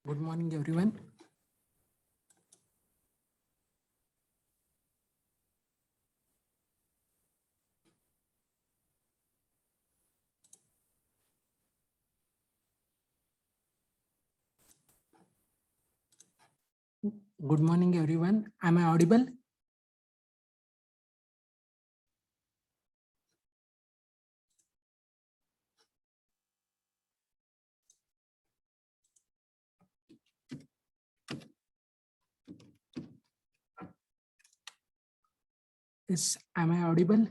Good morning, everyone. Good morning, everyone. Am I audible? Yes, am I audible?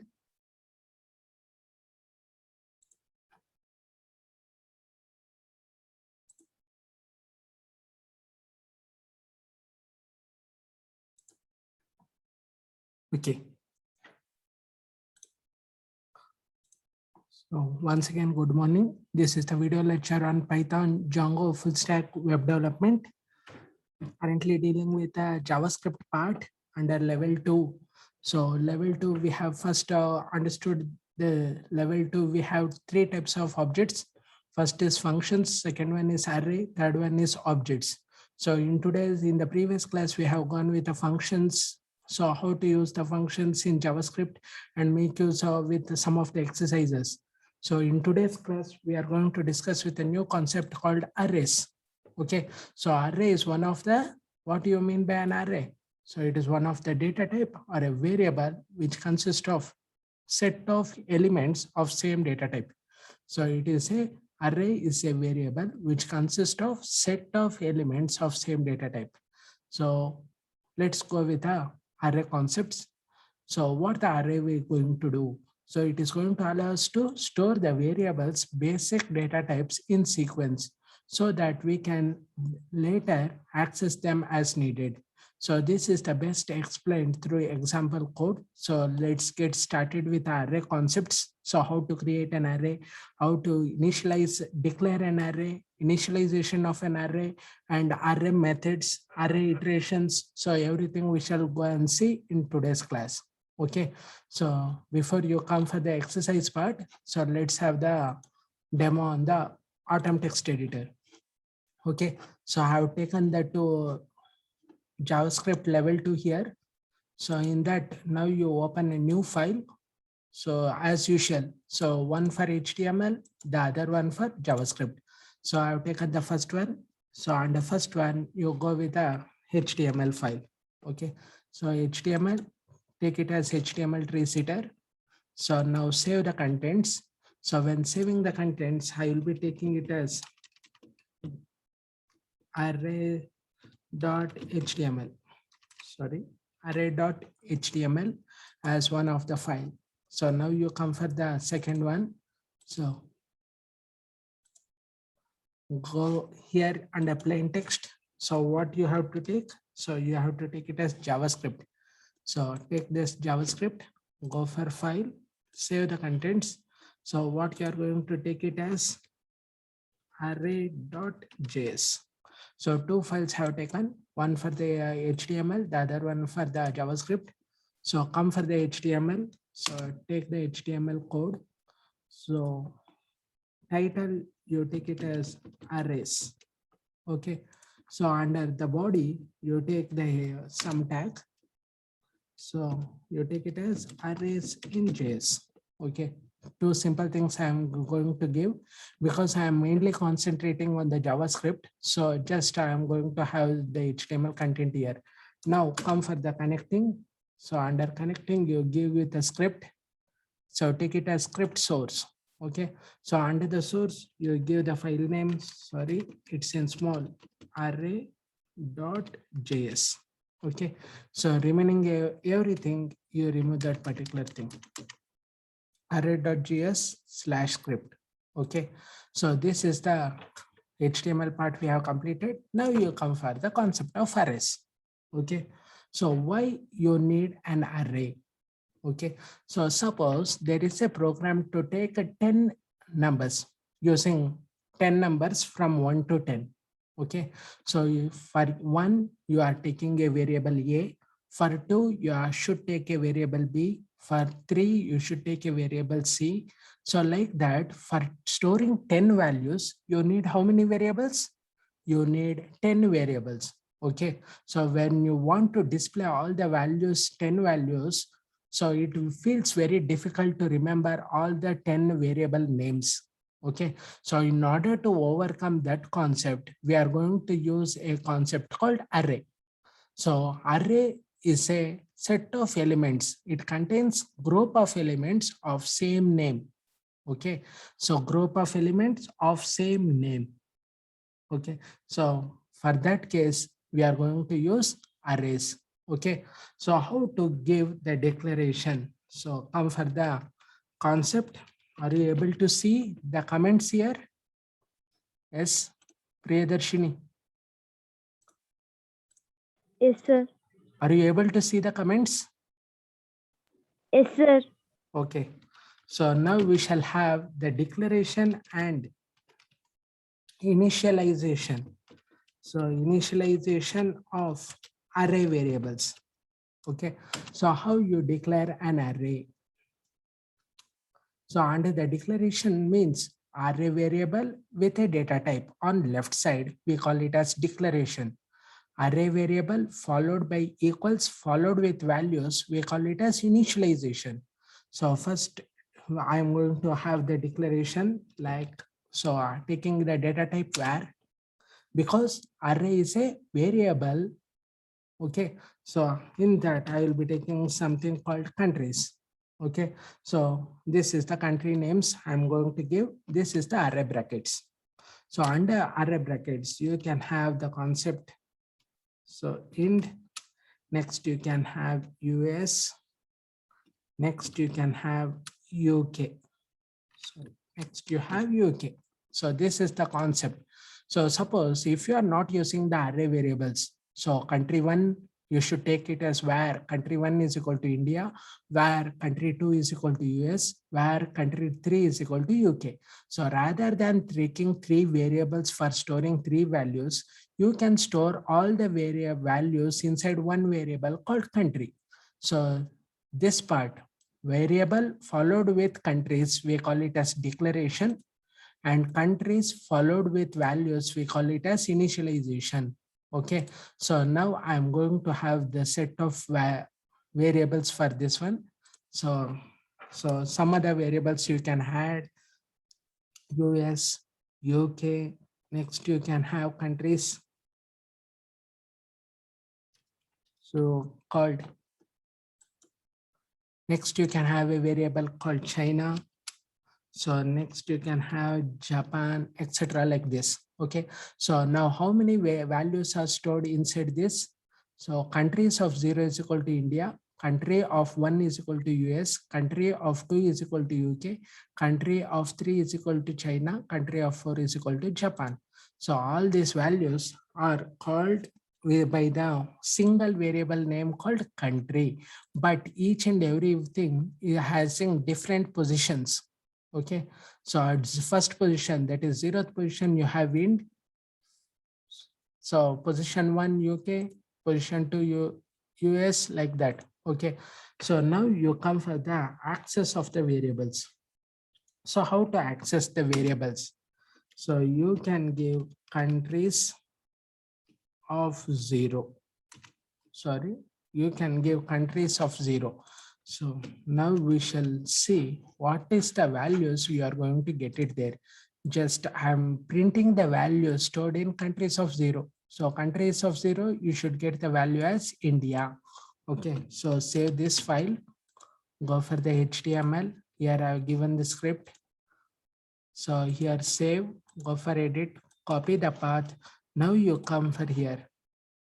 Okay. So once again, good morning. This is the video lecture on Python, Django, full stack web development. Currently dealing with the JavaScript part under level 2. So level 2, we have first understood the level 2. We have three types of objects. First is functions, second one is array, third one is objects. So in the previous class, we have gone with the functions. So how to use the functions in JavaScript and make use of with some of the exercises. So in today's class, we are going to discuss with a new concept called arrays. Okay, so array is one of the, what do you mean by an array? So it is one of the data type or a variable which consists of set of elements of same data type. So it is a array is a variable which consists of set of elements of same data type. So let's go with the array concepts. So what the array we're going to do? So it is going to allow us to store the variables basic data types in sequence so that we can later access them as needed. So this is the best explained through example code. So let's get started with array concepts. So how to create an array, how to declare an array, initialization of an array, and array methods, array iterations. So everything we shall go and see in today's class. Okay, so before you come for the exercise part, so let's have the demo on the Atom text editor. Okay, so I have taken that to JavaScript level 2 here. So in that, now you open a new file. So as usual, so one for HTML, the other one for JavaScript. So I've taken the first one. So on the first one, you go with a HTML file. Okay, so HTML, take it as HTML tree setter. So now save the contents. So when saving the contents, I will be taking it as array.html. Sorry, array.html as one of the file. So now you come for the second one. So go here under plain text. So what you have to take? So you have to take it as JavaScript. So take this JavaScript, go for file, save the contents. So what you are going to take it as array.js. So two files have taken, one for the HTML, the other one for the JavaScript. So come for the HTML. So take the HTML code. So title, you take it as arrays. Okay. So under the body, you take the some tag. So you take it as arrays in JS. Okay. Two simple things I'm going to give because I'm mainly concentrating on the JavaScript. So just I'm going to have the HTML content here. Now come for the connecting. So under connecting, you give with a script. So take it as script source. Okay. So under the source, you give the file name. Sorry, it's in small array.js. Okay. So remaining everything, you remove that particular thing. Array.js/script. Okay. So this is the HTML part we have completed. Now you come for the concept of arrays. Okay. So why you need an array? Okay, so suppose there is a program to take 10 numbers using 10 numbers from 1 to 10. Okay, so for 1, you are taking a variable A. For 2, you should take a variable B. For 3, you should take a variable C. So like that, for storing 10 values, you need how many variables? you need 10 variables. Okay, so when you want to display all the values, 10 values, so it feels very difficult to remember all the 10 variable names. Okay, so in order to overcome that concept, we are going to use a concept called array. So array is a set of elements. It contains group of elements of same name. Okay, so group of elements of same name. Okay, so for that case, we are going to use arrays. Okay, so how to give the declaration? So come for the concept. Are you able to see the comments here? Yes, Priyadarshini. Yes, sir. Are you able to see the comments? Yes, sir. Okay, so now we shall have the declaration and initialization. So initialization of array variables. Okay, so how you declare an array? So under the declaration means array variable with a data type on left side, we call it as declaration. Array variable followed by equals followed with values, we call it as initialization. So first I'm going to have the declaration like, so taking the data type var, because array is a variable. Okay, so in that I will be taking something called countries. Okay, so this is the country names I'm going to give. This is the array brackets. So under array brackets, you can have the concept. So int, next you can have US, next you can have UK. So next you have UK. So this is the concept. So suppose if you are not using the array variables, so country one, you should take it as where country one is equal to India, where country two is equal to US, where country three is equal to UK. So rather than taking three variables for storing three values, you can store all the values inside one variable called country. So this part, variable followed with countries, we call it as declaration, and countries followed with values, we call it as initialization. Okay, so now I'm going to have the set of variables for this one. So some other variables you can add US, UK, next you can have countries so called, next you can have a variable called China. So next you can have Japan, etc. like this. Okay, so now how many values are stored inside this? So countries of 0 is equal to India, country of 1 is equal to US, country of 2 is equal to UK, country of 3 is equal to China, country of 4 is equal to Japan. So all these values are called by the single variable name called country, but each and everything has in different positions. Okay, so at the first position, that is 0th position, you have Ind. So position 1 UK, position 2 US, like that. Okay, so now you come for the access of the variables. So how to access the variables? So you can give countries of 0. Sorry, you can give countries of 0. So now we shall see what is the values we are going to get it there. Just I'm printing the values stored in countries of 0. So countries of 0, you should get the value as India. Okay, so save this file, go for the HTML. Here I've given the script. So here save, go for edit, copy the path. Now you come for here.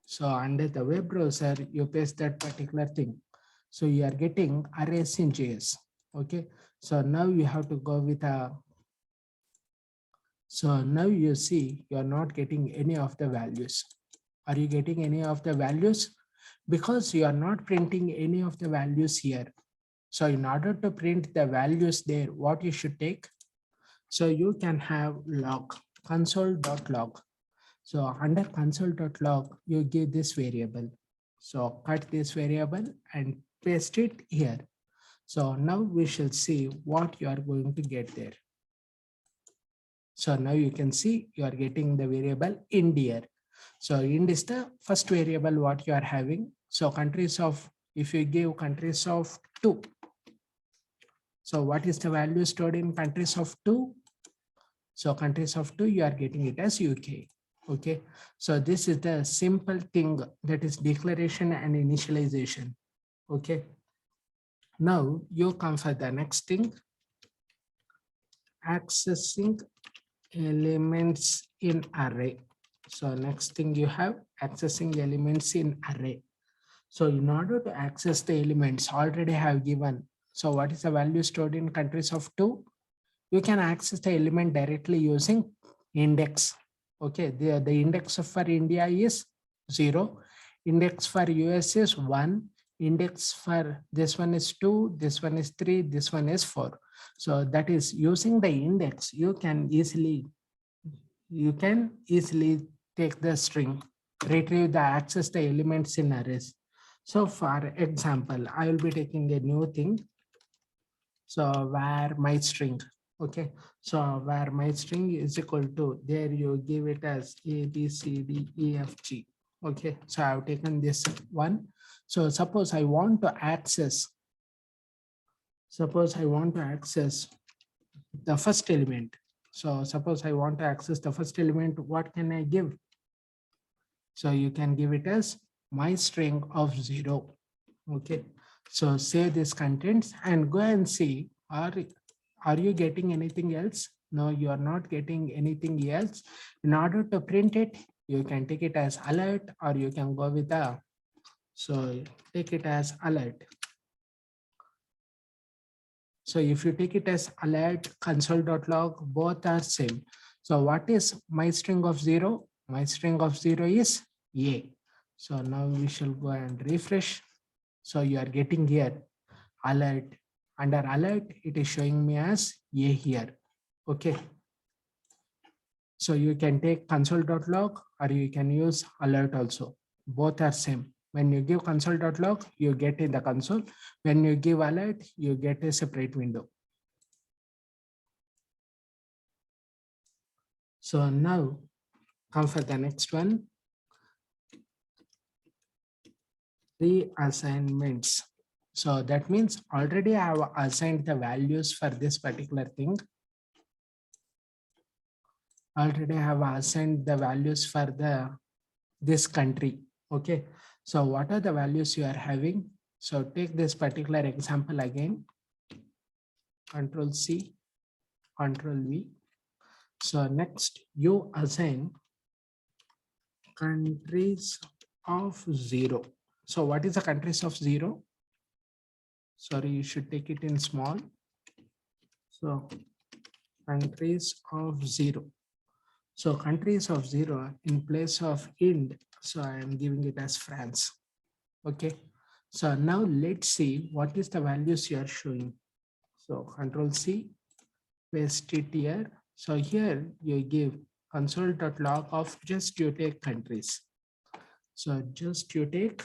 So under the web browser, you paste that particular thing. So you are getting arrays in JS. Okay. So now you have to go with a. So now you see you're not getting any of the values. Are you getting any of the values? Because you are not printing any of the values here. So in order to print the values there, what you should take? So you can have log, console.log. So under console.log, you give this variable. So cut this variable and paste it here. So now we shall see what you are going to get there. So now you can see you are getting the variable Ind here. So Ind is the first variable what you are having. So countries of, if you give countries of 2. So what is the value stored in countries of 2? So countries of 2, you are getting it as UK. Okay. So this is the simple thing, that is declaration and initialization. Okay. Now you come for the next thing, accessing elements in array. So next thing you have accessing elements in array. So in order to access the elements already have given, so what is the value stored in countries of 2? You can access the element directly using index. Okay, the index for India is 0, index for US is 1, index for this one is 2, this one is 3, this one is 4. So that is using the index, you can easily take the string, retrieve the access the elements in arrays. So for example, I will be taking a new thing. So where my string, okay. So where my string is equal to, there you give it as A, B, C, D, E, F, G. Okay, so I've taken this one. So suppose I want to access the first element. So suppose I want to access the first element, what can I give? So you can give it as my string of 0. Okay. So save this contents and go and see, are you getting anything else? No, you are not getting anything else. In order to print it, you can take it as alert, or you can go with the, so take it as alert. So if you take it as alert, console.log, both are same. So what is my string of 0? My string of 0 is A. So now we shall go and refresh. So you are getting here alert. Under alert, it is showing me as A here. Okay. So you can take console.log or you can use alert also. Both are same. When you give console.log, you get in the console. When you give alert, you get a separate window. So now come for the next one. Reassignments. So that means already I have assigned the values for this particular thing. Already I have assigned the values for this country. Okay. So what are the values you are having? So take this particular example again. Control C, Control V. So next you assign countries of 0. So what is the countries of 0? Sorry, you should take it in small. So countries of 0. So countries of 0 in place of Ind. So I am giving it as France. Okay. So now let's see what is the values you are showing. So Control C, paste it here. So here you give console.log of just you take countries. So just you take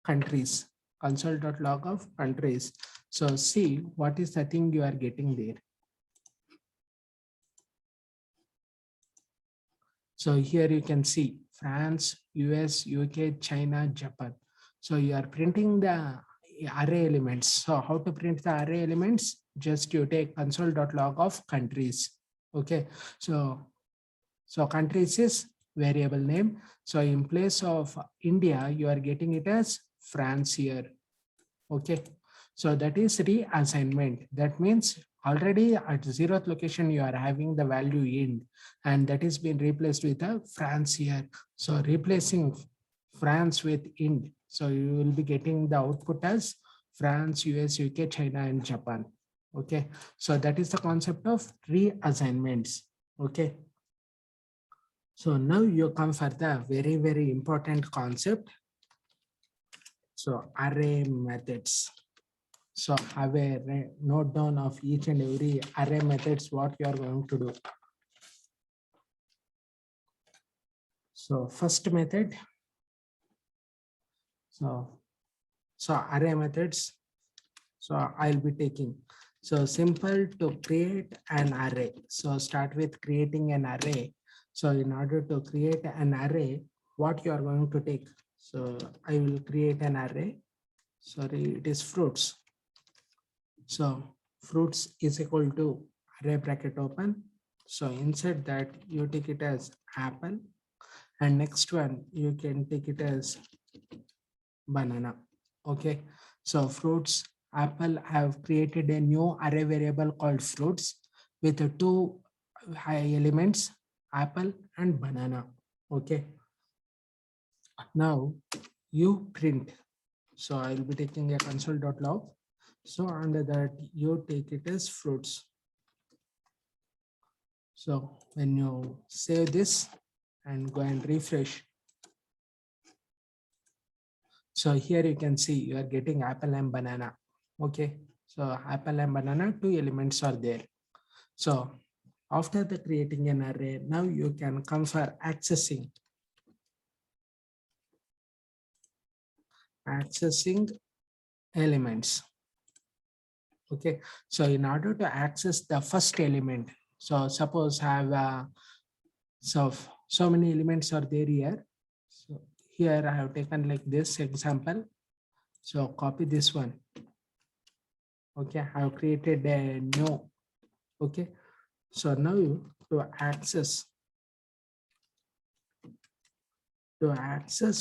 countries, console.log of countries. So see what is the thing you are getting there. So here you can see France, US, UK, China, Japan. So you are printing the array elements. So how to print the array elements? Just you take console.log of countries. Okay. So countries is variable name. So in place of India, you are getting it as France here. Okay. So that is reassignment. That means already at 0th location, you are having the value Ind, and that is been replaced with a France here. So replacing France with Ind. So you will be getting the output as France, US, UK, China, and Japan. Okay. So that is the concept of reassignments. Okay. So now you come for the very, very important concept. So array methods. So have a note down of each and every array methods, what you are going to do. So first method. So array methods. So I'll be taking. So simple to create an array. So start with creating an array. So in order to create an array, what you are going to take? So I will create an array. Sorry, it is fruits. So fruits is equal to array bracket open. So inside that you take it as apple, and next one you can take it as banana. Okay, so fruits, apple, I have created a new array variable called fruits with the two high elements, apple and banana. Okay, now you print. So I will be taking a console.log. So under that you take it as fruits. So when you save this and go and refresh, so here you can see you are getting apple and banana. Okay, so apple and banana, two elements are there. So after the creating an array, now you can come for accessing elements. Okay, so in order to access the first element, so suppose have so many elements are there here. So here I have taken like this example. So copy this one. Okay, I have created a new. Okay, so now to access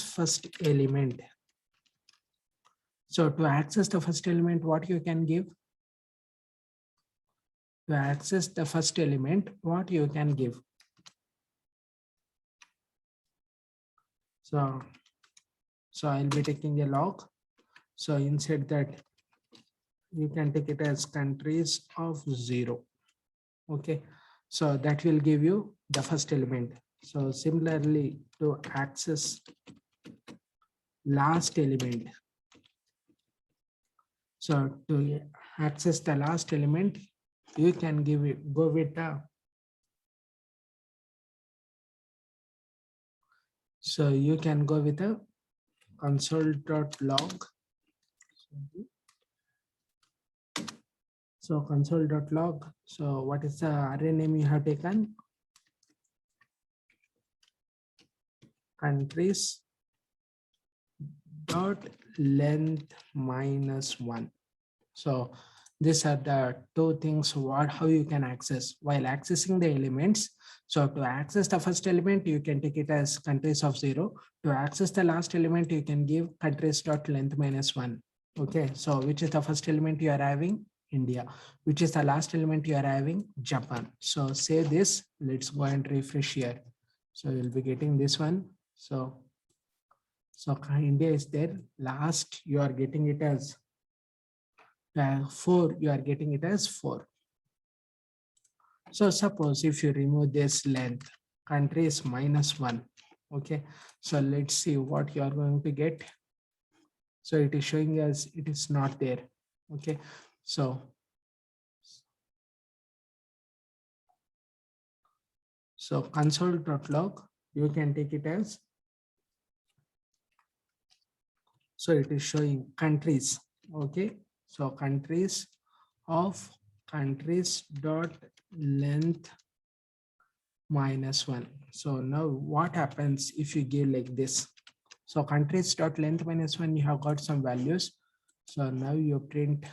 first element. So to access the first element, what you can give? To access the first element, what you can give? So I'll be taking a log. So inside that you can take it as countries of 0. Okay, so that will give you the first element. So similarly to access last element. So to access the last element, you can go with the, so you can go with a console.log. So console.log. So what is the array name you have taken? Countries dot length -1. So these are the two things how you can access while accessing the elements. So to access the first element, you can take it as countries of 0. To access the last element, you can give countries dot length -1. Okay, so which is the first element you are having? India. Which is the last element you are having? Japan. So save this. Let's go and refresh here. So you'll be getting this one. So India is there. Last you are getting it as 4, you are getting it as 4. So suppose if you remove this length, country is -1. Okay, so let's see what you are going to get. So it is showing us it is not there. Okay, so console.log, you can take it as, so it is showing countries. Okay, so countries dot length -1. So now what happens if you give like this? So countries dot length -1, you have got some values. So now you print.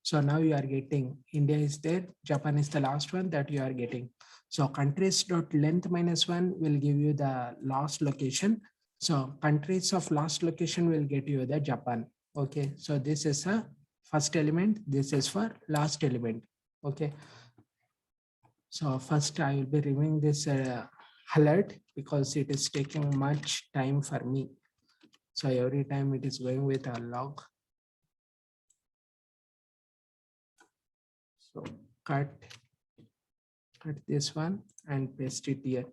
So now you are getting India is there, Japan is the last one that you are getting. So countries dot length -1 will give you the last location. So countries of last location will get you the Japan. Okay, so this is a first element. This is for last element. Okay. So first I will be removing this alert because it is taking much time for me. So every time it is going with a log. So cut this one and paste it here,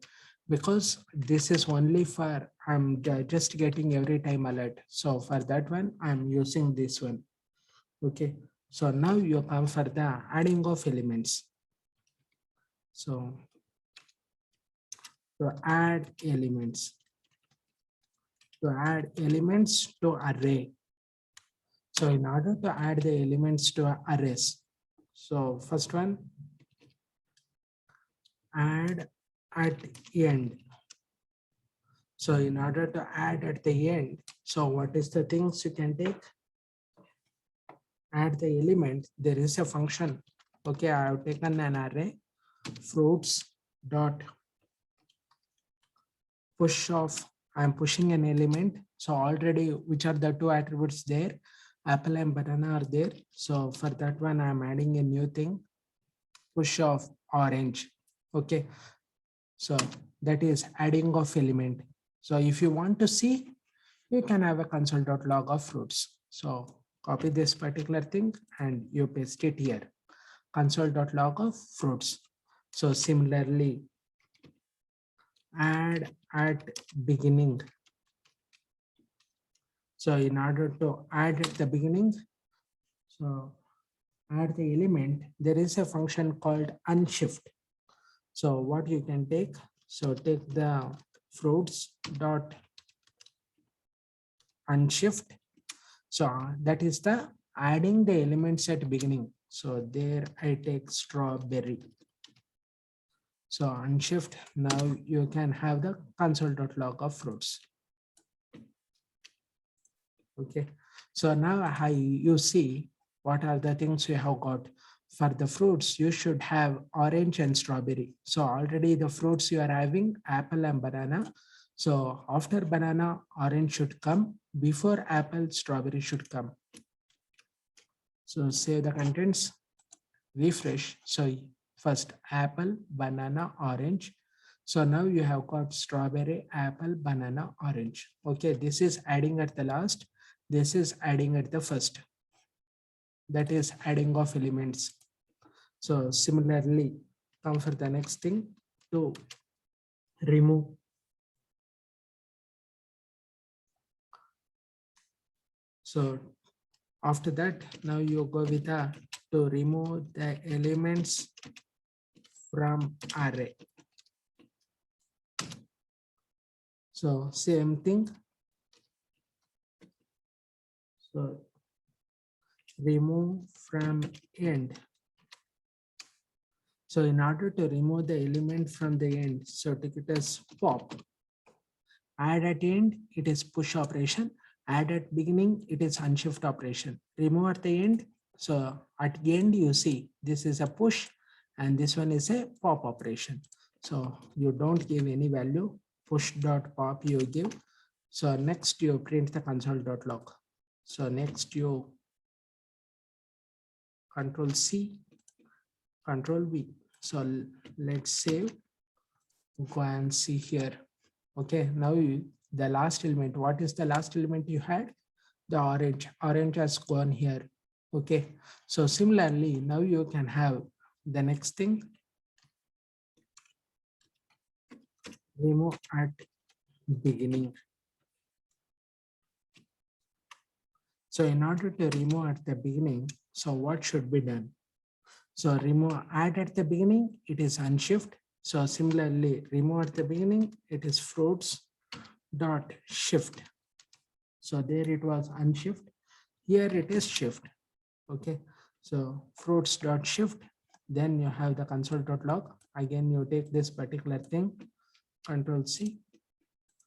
because this is only for, I'm just getting every time alert. So for that one, I'm using this one. Okay. So now you come for the adding of elements. So to add elements, to array. So in order to add the elements to arrays, So first one, add at end. So in order to add at the end, so what is the things you can take? Add the element, there is a function. Okay, I have taken an array, fruits dot push of, I'm pushing an element. So already, which are the two attributes there? Apple and banana are there. So for that one, I'm adding a new thing, push of orange. Okay, so that is adding of element. So if you want to see, you can have a console.log of fruits. So copy this particular thing and you paste it here, console.log of fruits. So similarly, add at beginning. So in order to add at the beginning, so add the element, there is a function called unshift. So what you can take, so take the fruits dot unshift. So that is the adding the elements at beginning. So there I take strawberry. So unshift, now you can have the console.log of fruits. Okay, so now you see what are the things you have got. For the fruits, you should have orange and strawberry. So already the fruits you are having apple and banana. So after banana, orange should come. Before apple, strawberry should come. So save the contents, refresh. So first apple, banana, orange. So now you have got strawberry, apple, banana, orange. Okay, this is adding at the last. This is adding at the first. That is adding of elements. So similarly, come for the next thing to remove. So after that, now you go with to remove the elements from array. So same thing. So remove from end. So in order to remove the element from the end, so take it as pop. Add at end, it is push operation. Add at beginning, it is unshift operation. Remove at the end. So at the end, you see this is a push and this one is a pop operation. So you don't give any value, push dot pop you give. So next you print the console.log. So next you Control C, Control V. So let's save, go and see here. Okay, now the last element, what is the last element you had? The orange has gone here. Okay, so similarly, now you can have the next thing, remove at beginning. So in order to remove at the beginning, so what should be done? So remove add at the beginning, it is unshift. So similarly, remove at the beginning, it is fruits dot shift. So there it was unshift. Here it is shift. Okay, so fruits dot shift. Then you have the console.log. Again, you take this particular thing, Control C.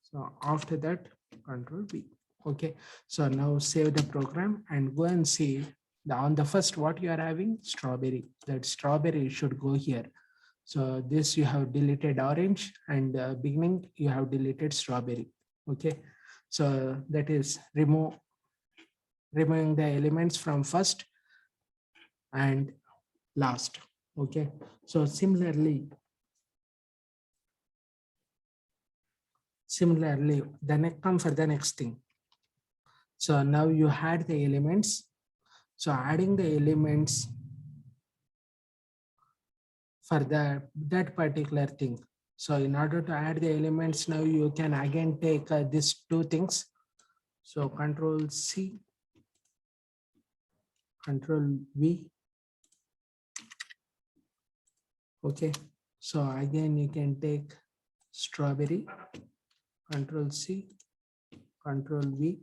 So after that, Control V. Okay, so now save the program and go and see on the first what you are having, strawberry. That strawberry should go here. So this you have deleted orange and beginning you have deleted strawberry. Okay, so that is removing the elements from first and last. Okay, so similarly, the next come for the next thing. So now you had the elements. So adding the elements for that particular thing. So in order to add the elements, now you can again take these two things. So Control C, Control V. Okay, so again you can take strawberry, Control C, Control V.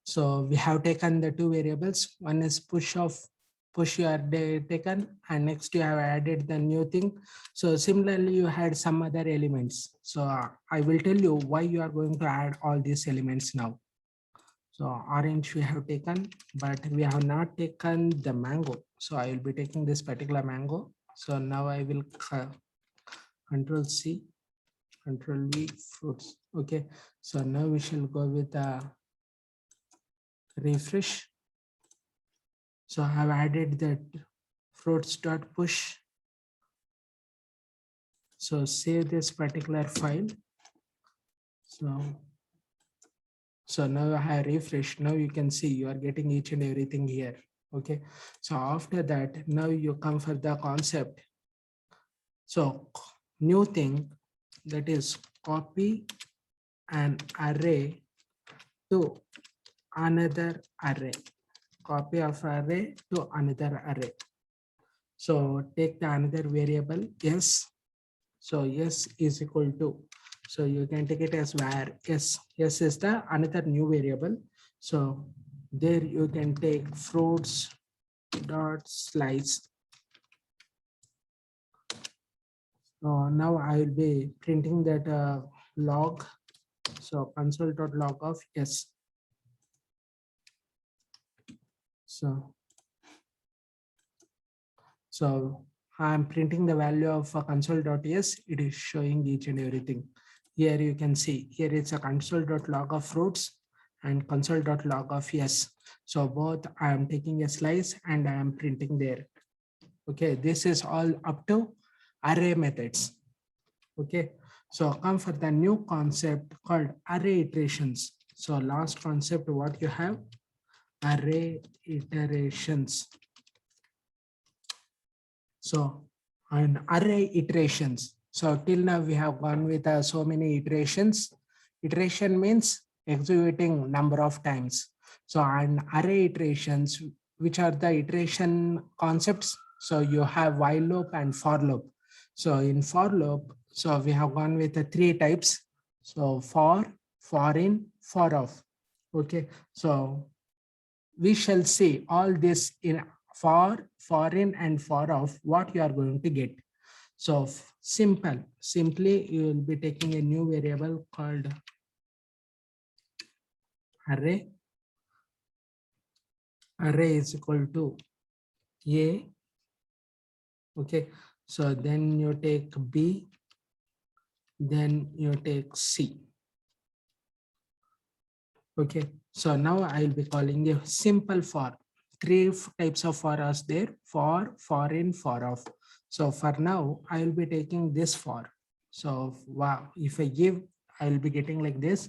So we have taken the two variables. One is push you are taken, and next you have added the new thing. So similarly, you had some other elements. So I will tell you why you are going to add all these elements now. So orange we have taken, but we have not taken the mango. So I will be taking this particular mango. So now I will Control C, Control V, fruits. Okay. So now we shall go with the refresh. So I have added that fruits dot push. So save this particular file. So now I have refreshed. Now you can see you are getting each and everything here. Okay. So after that, now you come for the concept. So new thing, that is copy an array to another array. Copy of array to another array. So take the another variable yes. So yes is equal to, so you can take it as var yes. Yes is the another new variable. So there you can take fruits dot slice. So now I will be printing that log. So console.log of yes. So I'm printing the value of a console.s. It is showing each and everything. Here you can see, here it's a console.log of fruits and console.log of yes. So both I am taking a slice and I am printing there. Okay, this is all up to array methods. Okay, so come for the new concept called array iterations. So last concept, what you have, array iterations. So on array iterations. So till now we have gone with so many iterations. Iteration means executing number of times. So on array iterations, which are the iteration concepts? So you have while loop and for loop. So in for loop, so we have gone with the three types. So for in, for off. Okay. So we shall see all this in for, in, and for off, what you are going to get. So simply you will be taking a new variable called array. Array is equal to A. Okay, so then you take B, then you take C. Okay, so now I will be calling a simple for. Three types of for us there: for in, for off. So for now, I will be taking this for. So wow, if I give, I will be getting like this: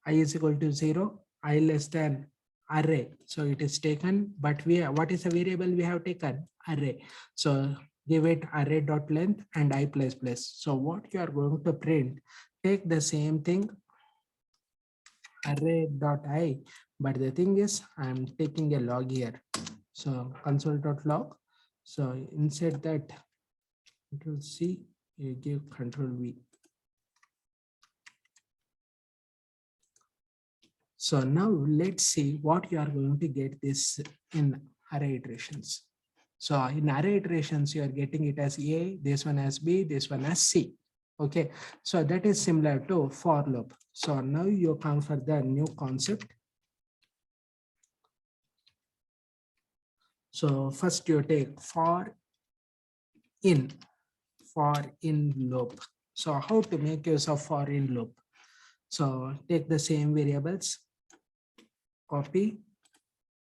I is equal to 0, I less than array. So it is taken, but what is the variable we have taken? Array. So give it array dot length and I plus plus. So what you are going to print, take the same thing, array.i, but the thing is I'm taking a log here. So console.log. So inside that, Control C, you give Control V. So now let's see what you are going to get this in array iterations. So in array iterations, you are getting it as A, this one as B, this one as C. Okay, so that is similar to for loop. So now you come for the new concept. So first you take for in loop. So how to make use of for in loop? So take the same variables, copy,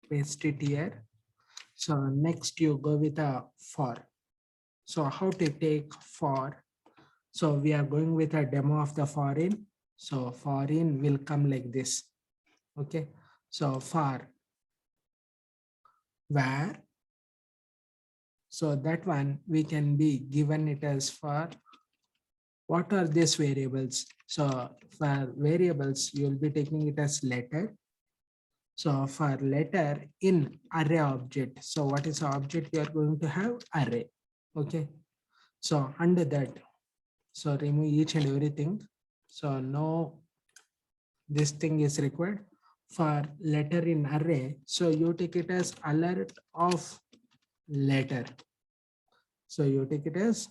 paste it here. So next you go with a for. So how to take for? So we are going with a demo of the for in. So for in will come like this. Okay. So for where. So that one we can be given it as for. What are these variables? So for variables, you will be taking it as letter. So for letter in array object. So what is the object you are going to have? Array. Okay. So under that, so remove each and everything. So no, this thing is required. for letter in array. So you take it as alert of letter. So you take it as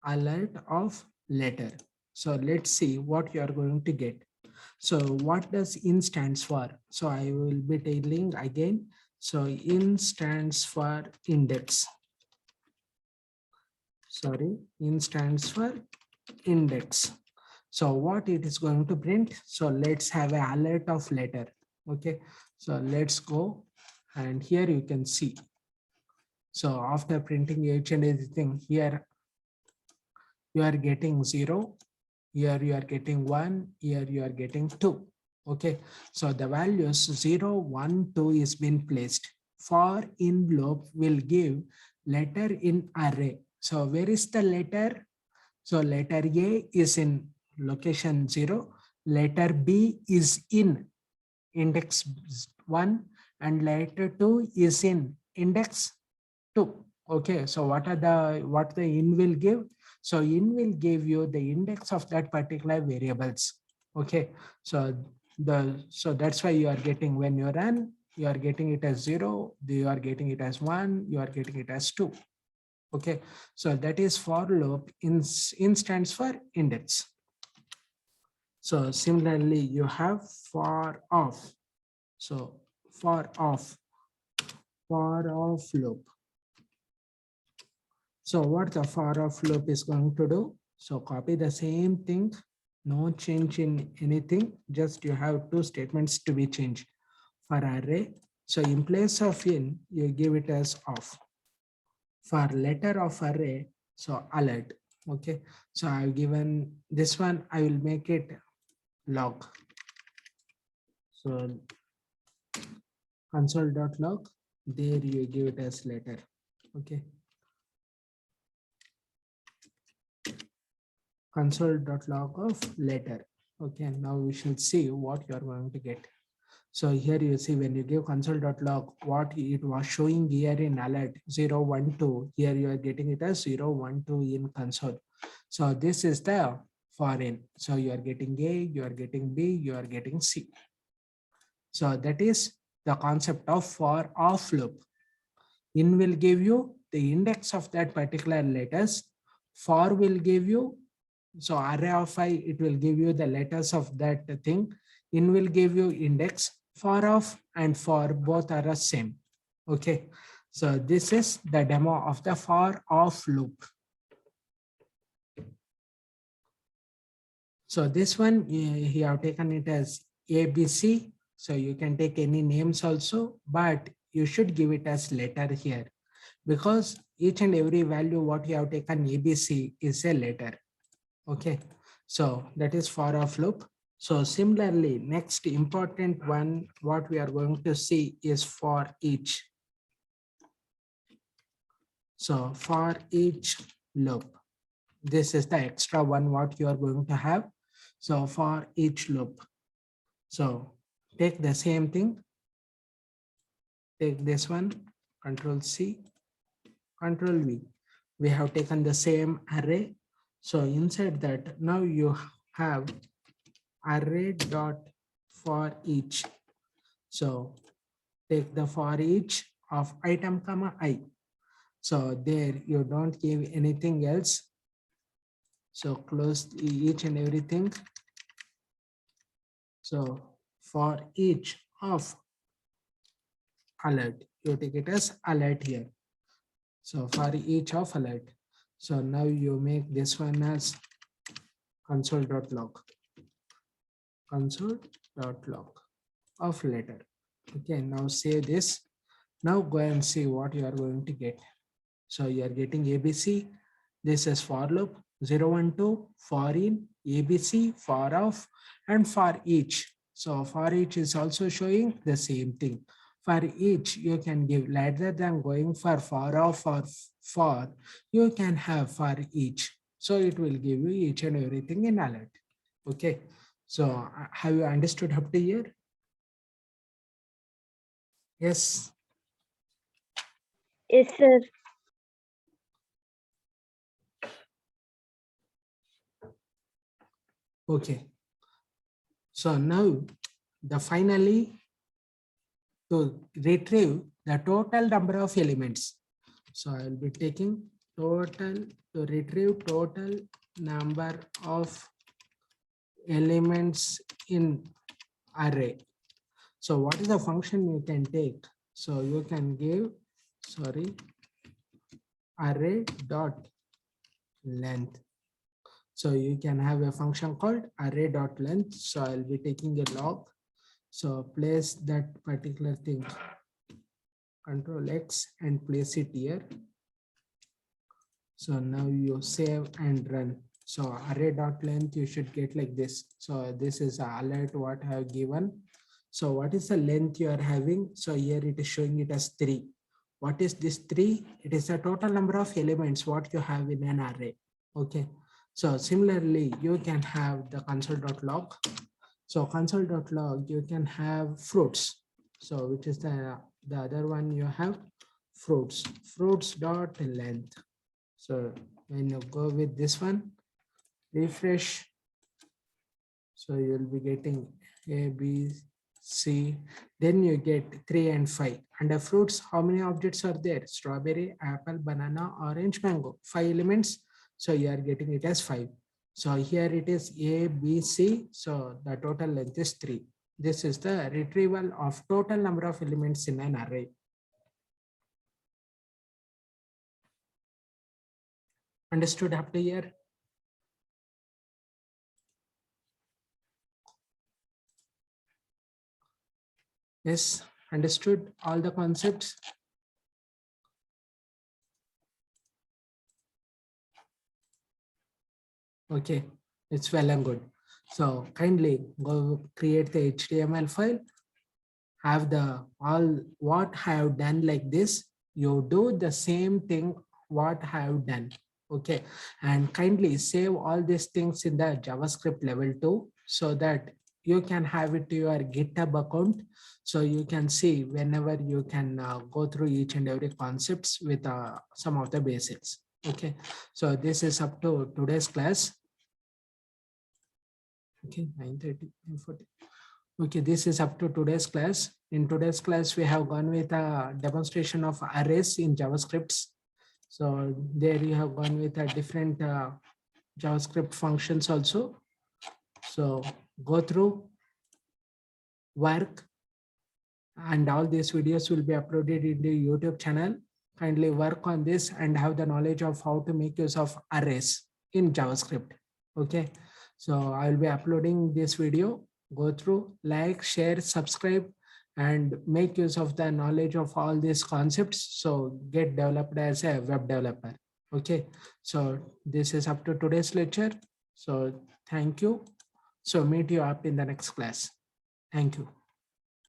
alert of letter. So let's see what you are going to get. So what does in stands for? So I will be telling again. So in stands for index. Sorry, in stands for index. So what it is going to print? So let's have an alert of letter. Okay, so let's go, and here you can see. So after printing each and everything, here you are getting 0, here you are getting 1, here you are getting 2. Okay, so the values 0, 1, 2 is been placed. For in loop will give letter in array. So where is the letter? So letter A is in location 0, letter B is in index 1, and letter 2 is in index 2. Okay, so what the in will give? So in will give you the index of that particular variables. Okay, so that's why you are getting, when you run, you are getting it as 0, you are getting it as 1, you are getting it as 2. Okay, so that is for loop. In stands for index. So similarly, you have for off. So for off loop. So what the for off loop is going to do? So copy the same thing, no change in anything, just you have two statements to be changed. For array, so in place of in, you give it as off. For letter of array, so alert. Okay, so I've given this one, I will make it log. So console.log, there you give it as letter. Okay, console.log of letter. Okay, now we should see what you are going to get. So here you see, when you give console.log, what it was showing here in alert 0, 1, 2, here you are getting it as 0, 1, 2 in console. So this is the foreign. So you are getting A, you are getting B, you are getting C. So that is the concept of for off loop. In will give you the index of that particular letters. For will give you, so array of I, it will give you the letters of that thing. In will give you index. For off and for both are the same. Okay, so this is the demo of the for off loop. So this one, you have taken it as ABC. So you can take any names also, but you should give it as letter here, because each and every value what you have taken ABC is a letter. Okay, so that is for off loop. So similarly, next important one, what we are going to see is for each. So for each loop, this is the extra one what you are going to have. So for each loop, so take the same thing, take this one, Control C, Control V. We have taken the same array. So inside that, now you have array dot for each. So take the for each of item comma I. So there you don't give anything else. So close each and everything. So for each of alert, you take it as alert here. So for each of alert. So now you make this one as console.log. Console.log of letter. Okay, now save this. Now go and see what you are going to get. So you are getting ABC. This is for loop 0, 1, 2, for in, ABC, for off, and for each. So for each is also showing the same thing. For each, you can give, rather than going for off or for, you can have for each. So it will give you each and everything in alert. Okay. So have you understood up to here? Yes. Yes, sir. Okay. So now finally to retrieve the total number of elements. So I will be taking total to retrieve total number of elements in array. So what is the function you can take? So you can give, array dot length. So you can have a function called array dot length. So I'll be taking a log. So place that particular thing, Control X, and place it here. So now you save and run. So array dot length you should get like this. So this is a alert what I have given. So what is the length you are having? So here it is showing it as 3. What is this 3? It is the total number of elements what you have in an array. Okay. So similarly, you can have the console.log. So console.log, you can have fruits. So which is the other one you have fruits, fruits.length. So when you go with this one, refresh. So you'll be getting A, B, C. Then you get 3 and 5. Under fruits, how many objects are there? Strawberry, apple, banana, orange, mango. 5 elements. So you are getting it as 5. So here it is A, B, C. So the total length is 3. This is the retrieval of total number of elements in an array. Understood up to here? Yes, understood all the concepts. Okay, it's well and good. So kindly go create the HTML file. Have the all what I have done like this. You do the same thing what I have done. Okay, and kindly save all these things in the JavaScript level 2 so that you can have it to your GitHub account. So you can see whenever you can go through each and every concepts with some of the basics. Okay, so this is up to today's class. Okay, 9:30, 9:40. Okay, this is up to today's class. In today's class, we have gone with a demonstration of arrays in JavaScript. So there you have gone with a different JavaScript functions also. So go through, work, and all these videos will be uploaded in the YouTube channel. Kindly work on this and have the knowledge of how to make use of arrays in JavaScript. Okay, so I will be uploading this video. Go through, like, share, subscribe, and make use of the knowledge of all these concepts. So get developed as a web developer. Okay, so this is up to today's lecture. So thank you. So meet you up in the next class. Thank you.